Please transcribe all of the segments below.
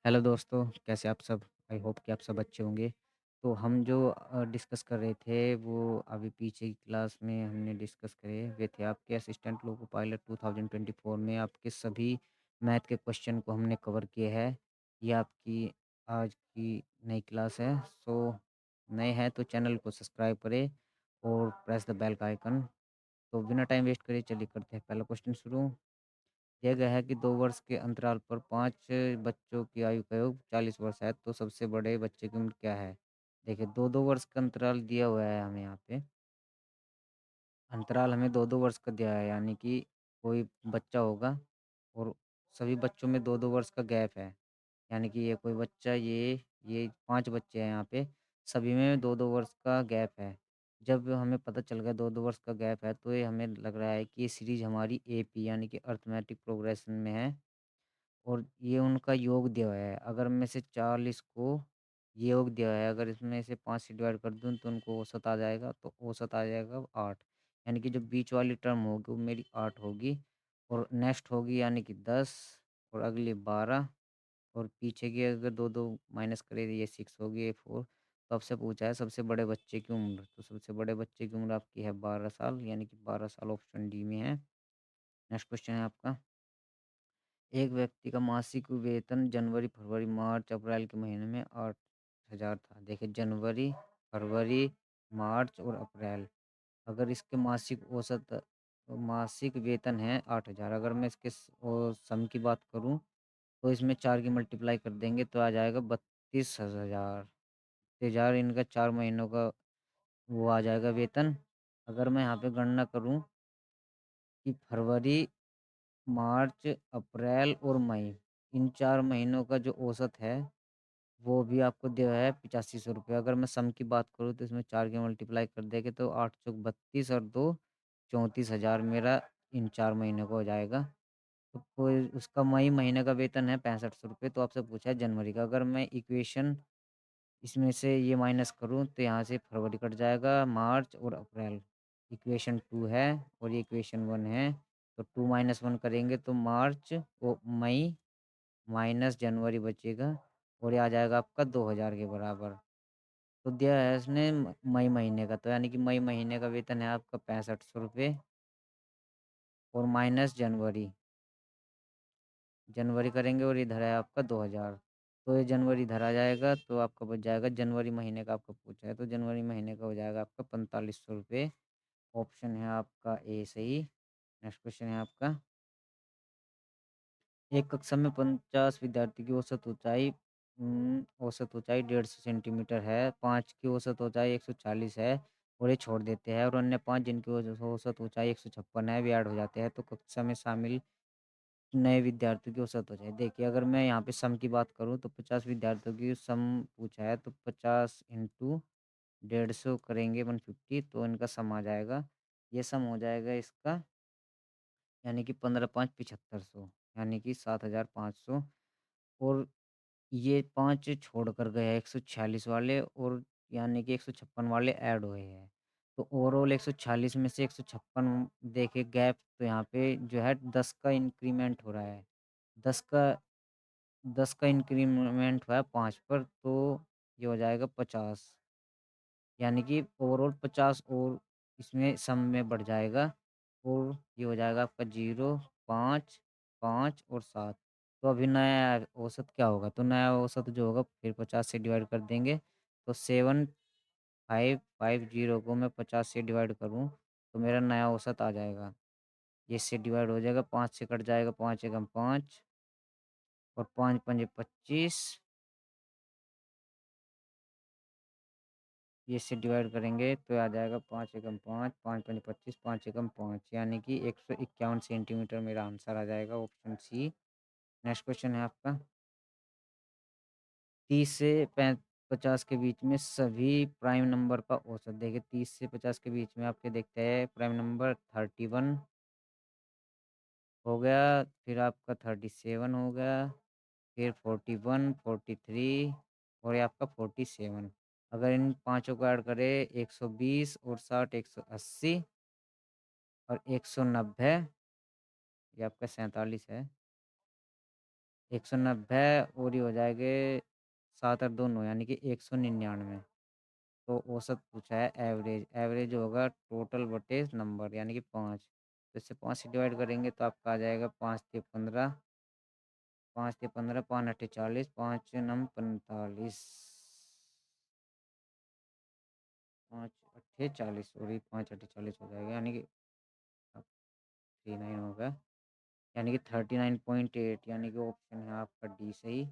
Hello दोस्तों, कैसे आप सब? आई होप कि आप सब अच्छे होंगे। तो हम जो डिस्कस कर रहे थे वो अभी पीछे की क्लास में हमने डिस्कस करे हुए थे। आपके असिस्टेंट लोको पायलट 2024 में आपके सभी मैथ के क्वेश्चन को हमने कवर किए हैं। ये आपकी आज की नई क्लास है। सो नए हैं तो चैनल को सब्सक्राइब करें और प्रेस द बेल का आइकन। तो बिना टाइम वेस्ट करे चलिए करते हैं पहला क्वेश्चन शुरू। दिया गया है कि 2 वर्ष के अंतराल पर 5 बच्चों की आयु का योग 40 वर्ष है, तो सबसे बड़े बच्चे की उम्र क्या है? देखिए 2-2 वर्ष का अंतराल दिया हुआ है हमें यहाँ पे। अंतराल हमें 2-2 वर्ष का दिया है, यानी कि कोई बच्चा होगा और सभी बच्चों में 2-2 वर्ष का गैप है। यानी कि ये कोई बच्चा ये 5 बच्चे हैं यहाँ पे, सभी में 2-2 वर्ष का गैप है। जब हमें पता चल गया 2-2 वर्ष का गैप है, तो ये हमें लग रहा है कि ये सीरीज़ हमारी एपी यानी कि अरिथमेटिक प्रोग्रेशन में है। और ये उनका योग दिया हुआ है। अगर मैं से 40 को ये योग दिया हुआ है, अगर इसमें से 5 से डिवाइड कर दूँ तो उनको औसत आ जाएगा, तो औसत आ जाएगा 8। यानी कि जो बीच वाली टर्म होगी वो मेरी 8 होगी और नेक्स्ट होगी यानी कि 10 और अगली 12 और पीछे की अगर 2-2 माइनस करें तो ये 6 होगी, ये 4। तो आपसे पूछा है सबसे बड़े बच्चे की उम्र, तो सबसे बड़े बच्चे की उम्र आपकी है 12 साल, यानी कि 12 साल ऑप्शन डी में है। नेक्स्ट क्वेश्चन है आपका। एक व्यक्ति का मासिक वेतन जनवरी, फरवरी, मार्च, अप्रैल के महीने में 8,000 था। देखिए जनवरी, फरवरी, मार्च और अप्रैल। अगर इसके मासिक वेतन है 8,000। अगर मैं इसके सम की बात करूँ तो इसमें 4 की मल्टीप्लाई कर देंगे तो आ जाएगा 32,000। 32,000 इनका 4 महीनों का वो आ जाएगा वेतन। अगर मैं यहाँ पे गणना करूँ कि फरवरी, मार्च, अप्रैल और मई, इन 4 महीनों का जो औसत है, वो भी आपको दिया है 8500 रुपये। अगर मैं सम की बात करूँ तो इसमें 4 के मल्टीप्लाई कर देंगे तो 8 चौक 32 और 2 34,000 मेरा इन 4 महीनों का हो जाएगा। तो कोई उसका मई महीने का वेतन है 6500 रुपये, तो आपसे पूछा है जनवरी का। अगर मैं इक्वेशन इसमें से ये माइनस करूँ तो यहाँ से फरवरी कट जाएगा, मार्च और अप्रैल। इक्वेशन 2 है और ये इक्वेशन 1 है, तो 2 माइनस 1 करेंगे तो मार्च ओ मई माइनस जनवरी बचेगा और ये आ जाएगा आपका 2000 के बराबर। तो दिया है इसने मई महीने का, तो यानी कि मई महीने का वेतन है आपका 6500 रुपये और माइनस जनवरी। जनवरी करेंगे और इधर है आपका 2000। तो ये जनवरी इधर आ जाएगा तो आपका बच जाएगा, जनवरी महीने का आपका पूछा है तो जनवरी महीने का हो जाएगा आपका 4500 रुपये। ऑप्शन है आपका ए सही। नेक्स्ट क्वेश्चन है आपका। एक कक्षा में 50 विद्यार्थी की औसत ऊंचाई 150 सेंटीमीटर है, 5 की औसत ऊंचाई 140 है और ये छोड़ देते हैं, और अन्य 5 जिनकी औसत ऊंचाई 156 है वे ऐड हो जाते हैं, तो कक्षा में शामिल नए विद्यार्थियों की औसत ऊंचाई। देखिए अगर मैं यहाँ पे सम की बात करूँ तो 50 विद्यार्थियों की सम पूछा है, तो 50 इंटू 150 करेंगे 150, तो इनका सम आ जाएगा। ये सम हो जाएगा इसका, यानी कि 15,500 यानी कि 7,500। और ये 5 छोड़ कर गए हैं 146 वाले, और यानी कि 156 वाले ऐड हुए हैं। तो ओवरऑल 146 में से 156 देखिए गैप, तो यहाँ पे जो है 10 का इंक्रीमेंट हो रहा है। 10 का 10 का इंक्रीमेंट हुआ है 5 पर, तो ये हो जाएगा 50। यानी कि ओवरऑल 50 और इसमें सम में बढ़ जाएगा और ये हो जाएगा आपका 0, 5, 5 और 7। तो अभी नया औसत क्या होगा? तो नया औसत जो होगा फिर 50 से डिवाइड कर देंगे, तो 7550 को मैं 50 से डिवाइड करूँ तो मेरा नया औसत आ जाएगा। ये इससे डिवाइड हो जाएगा, 5 से कट जाएगा, 5 एकम 5 और 5 पंजे 25। ये इससे डिवाइड करेंगे तो आ जाएगा 5 एकम 5, 5 पंजे 25, 5 एकम 5, यानी कि 151 सेंटीमीटर मेरा आंसर आ जाएगा, ऑप्शन सी। नेक्स्ट क्वेश्चन है आपका। 30 से 50 के बीच में सभी प्राइम नंबर का औसत। देखिए 30 से 50 के बीच में आपके देखते हैं प्राइम नंबर 31 हो गया, फिर आपका 37 हो गया, फिर 41, 43 और ये आपका 47। अगर इन पाँचों को ऐड करें 120 और 60 180 और 190, ये आपका 47 है। 190 और ये हो जाएँगे 7 और 2 9 यानी कि 199। तो औसत पूछा है एवरेज, एवरेज होगा टोटल बटे नंबर यानी कि 5। तो इससे 5 से डिवाइड करेंगे तो आपका आ जाएगा 5 तिया 15, 5 तिया 15, 5 अट्ठे 40, 5 नम 45, 5 अट्ठे 40 सॉरी 5 अट्ठे 40 हो जाएगा यानी कि 39 होगा यानी कि 39.8 यानी कि ऑप्शन है आपका डी सही।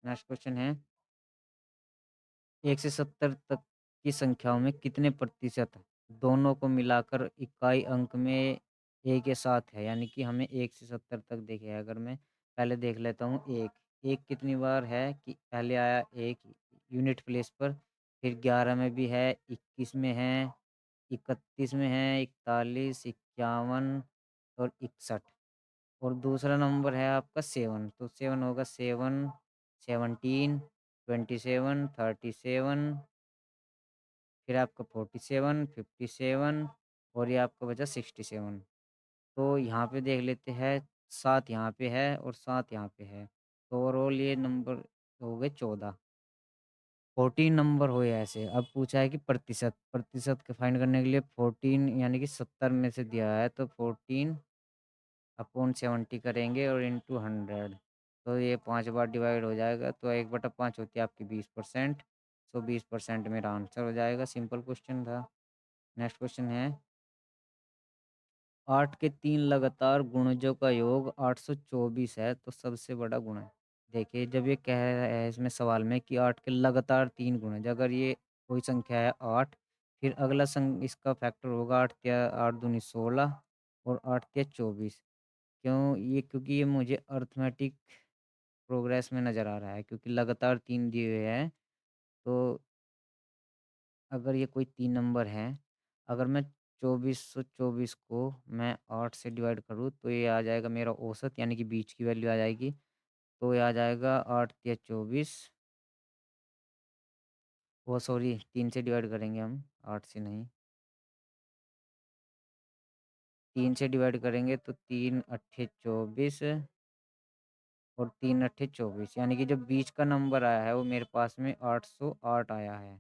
नेक्स्ट क्वेश्चन है 1 से 70 तक की संख्याओं में कितने प्रतिशत दोनों को मिलाकर इकाई अंक में एक के साथ है? यानी कि हमें 1 से 70 तक देखिए अगर मैं पहले देख लेता हूँ 1, 1 कितनी बार है कि पहले आया 1 यूनिट प्लेस पर, फिर 11 में भी है, 21 में है, 31 में है, 41, 51 और 61 और दूसरा नंबर है आपका 7 तो 7 होगा 7, 17, 27, 37 फिर आपका 47, 57 और ये आपका बचा 67। तो यहाँ पे देख लेते हैं 7 यहाँ पे है और 7 यहाँ पे है। तो ओवरऑल ये नंबर हो गए 14। 14 नंबर हुए ऐसे। अब पूछा है कि प्रतिशत, प्रतिशत को फाइंड करने के लिए 14 यानी कि 70 में से दिया है तो 14 अपॉन 70 करेंगे और इंटू 100 तो ये 5 बार डिवाइड हो जाएगा तो 1/5 होती है आपकी 20%। सो 20% मेरा आंसर हो जाएगा। सिंपल क्वेश्चन था। नेक्स्ट क्वेश्चन है 8 के 3 लगातार गुणजों का योग 824 है तो सबसे बड़ा गुण है। देखिए जब ये कह रहा है इसमें सवाल में कि 8 के लगातार 3 गुणज अगर ये कोई संख्या है 8 फिर अगला इसका फैक्टर होगा 8 तिया 8 दूनी 16 और 8 तिया 24। क्यों ये क्योंकि ये मुझे अर्थमेटिक प्रोग्रेस में नज़र आ रहा है क्योंकि लगातार 3 दिए हुए हैं। तो अगर ये कोई 3 नंबर हैं, अगर मैं 2424 को मैं 8 से डिवाइड करूँ तो ये आ जाएगा मेरा औसत यानी कि बीच की वैल्यू आ जाएगी। तो ये आ जाएगा 8 तिया 24 ओह सॉरी 3 से डिवाइड करेंगे हम, 8 से नहीं। 3 से डिवाइड करेंगे तो 3 अट्ठे 24 और 3 अट्ठे 24 यानी कि जो बीच का नंबर आया है वो मेरे पास में 808 आया है।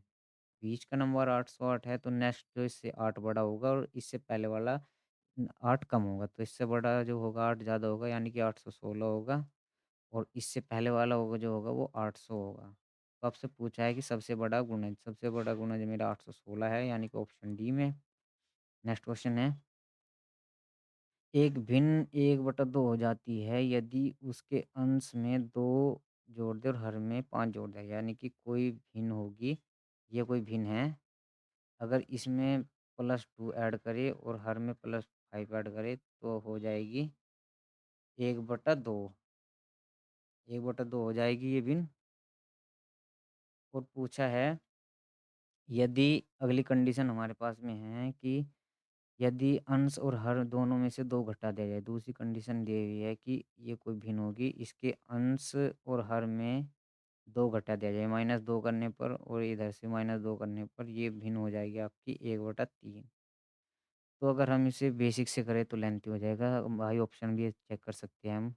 बीच का नंबर 808 है तो नेक्स्ट जो इससे 8 बड़ा होगा और इससे पहले वाला 8 कम होगा तो इससे बड़ा जो होगा 8 ज़्यादा होगा यानी कि 816 होगा और इससे पहले वाला होगा जो होगा वो 800 होगा। तो आपसे पूछा है कि सबसे बड़ा गुणज मेरा 816 है यानी कि ऑप्शन डी में। नेक्स्ट क्वेश्चन है एक भिन्न 1/2 हो जाती है यदि उसके अंश में 2 जोड़ दें और हर में 5 जोड़ दें यानी कि कोई भिन्न होगी, ये कोई भिन्न है। अगर इसमें +2 ऐड करें और हर में +5 ऐड करें तो हो जाएगी 1/2। 1/2 हो जाएगी ये भिन्न। और पूछा है यदि अगली कंडीशन हमारे पास में है कि यदि अंश और हर दोनों में से 2 घटा दिया जाए। दूसरी कंडीशन दी हुई है कि ये कोई भिन्न होगी, इसके अंश और हर में 2 घटा दिया जाए, -2 करने पर और इधर से -2 करने पर ये भिन्न हो जाएगी आपकी 1/3। तो अगर हम इसे बेसिक से करें तो लेंथी हो जाएगा। बाई ऑप्शन भी चेक कर सकते हैं हम।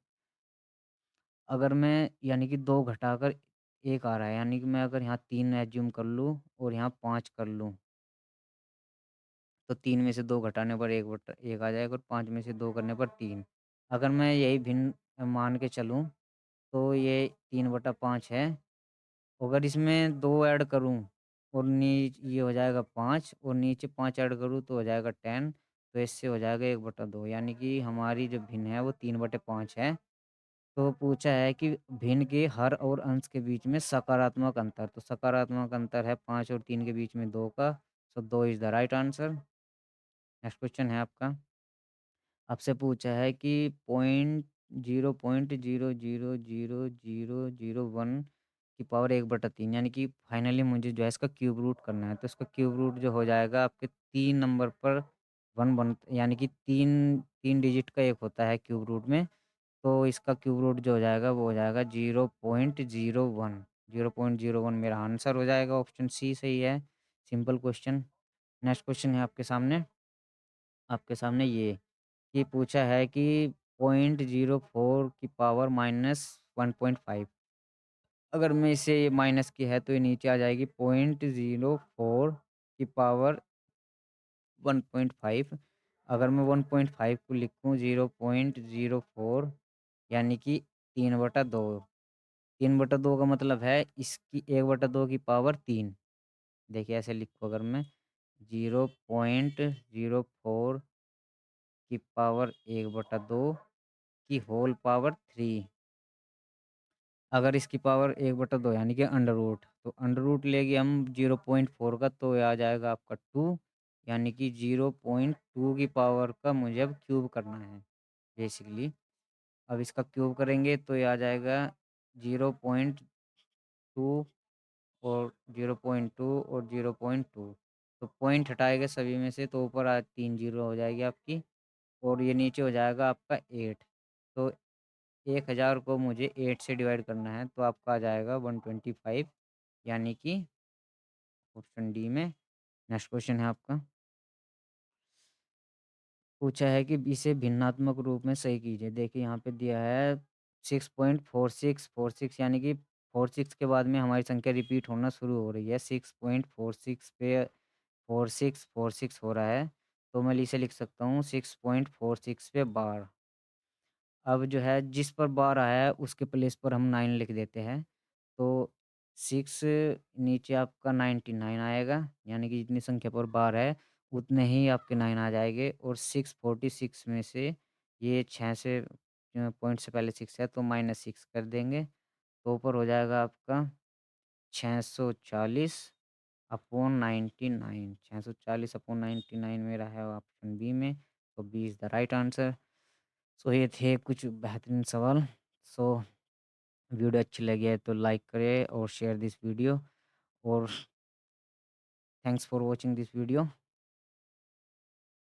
अगर मैं यानी कि 2 घटाकर 1 आ रहा है, यानी कि मैं अगर यहाँ 3 एज़्यूम कर लूँ और यहाँ 5 कर लूँ, तो 3 में से 2 घटाने पर 1/1 आ जाएगा और 5 में से 2 करने पर 3। अगर मैं यही भिन्न मान के चलूँ, तो ये 3/5 है। अगर इसमें 2 ऐड करूँ और ये हो जाएगा 5 और नीचे 5 ऐड करूँ तो हो जाएगा 10 तो इससे हो जाएगा 1/2 यानी कि हमारी जो भिन्न है वो 3/5 है। तो पूछा है कि भिन्न के हर और अंश के बीच में सकारात्मक अंतर, तो सकारात्मक अंतर है 5 और 3 के बीच में 2 का, सो 2 is the right answer. Next question है आपका, आपसे पूछा है कि 0.0000001 की पावर 1/3 यानी कि फाइनली मुझे जो है इसका क्यूब रूट करना है। तो इसका क्यूब रूट जो हो जाएगा आपके 3 नंबर पर 1 बन यानी कि 3 डिजिट का एक होता है क्यूब रूट में। तो इसका क्यूब रूट जो हो जाएगा वो हो जाएगा 0.01। 0.01 मेरा आंसर हो जाएगा। ऑप्शन सी सही है। Simple question. नेक्स्ट क्वेश्चन है आपके सामने ये पूछा है कि 0.04 की पावर 1.5। अगर मैं इसे माइनस की है तो ये नीचे आ जाएगी 0.04 की पावर 1.5। अगर मैं 1.5 को लिखूँ 0.04 यानी कि 3/2। 3/2 का मतलब है इसकी 1/2 की पावर 3। देखिए ऐसे लिखूँ अगर मैं 0.04 की पावर 1/2 की होल पावर 3। अगर इसकी पावर 1/2 यानी कि अंडर रूट, तो अंडर रूट लेंगे हम 0.4 का तो ये आ जाएगा आपका 2, यानी कि 0.2 की पावर का मुझे अब क्यूब करना है बेसिकली। अब इसका क्यूब करेंगे तो ये आ जाएगा 0.2 और 0.2 और 0.2। तो पॉइंट हटाएगा सभी में से तो ऊपर 3 जीरो हो जाएगी आपकी, और ये नीचे हो जाएगा आपका 8। तो 1000 को मुझे 8 से डिवाइड करना है तो आपका आ जाएगा 125, यानी कि ऑप्शन डी में। नेक्स्ट क्वेश्चन है आपका। पूछा है कि इसे भिन्नात्मक रूप में सही कीजिए। देखिए यहाँ पे दिया है 6.4646, यानी कि 46 के बाद में हमारी संख्या रिपीट होना शुरू हो रही है। 6.46 पे 4646 हो रहा है, तो मैं इसे लिख सकता हूँ 6.46 पे बार। अब जो है जिस पर बार आया है उसके प्लेस पर हम 9 लिख देते हैं। तो 6 नीचे आपका 99 आएगा, यानी कि जितनी संख्या पर बार है उतने ही आपके 9 आ जाएँगे। और 646 में से ये 6 से पॉइंट से पहले 6 है तो -6 कर देंगे। तो ऊपर हो जाएगा आपका 640 अपॉन 99। 640 अपॉन 99 मेरा है ऑप्शन बी में, तो B is the right answer. So ये थे कुछ बेहतरीन सवाल। सो वीडियो अच्छी लगी है तो लाइक करें और शेयर दिस वीडियो, और thanks for watching this video.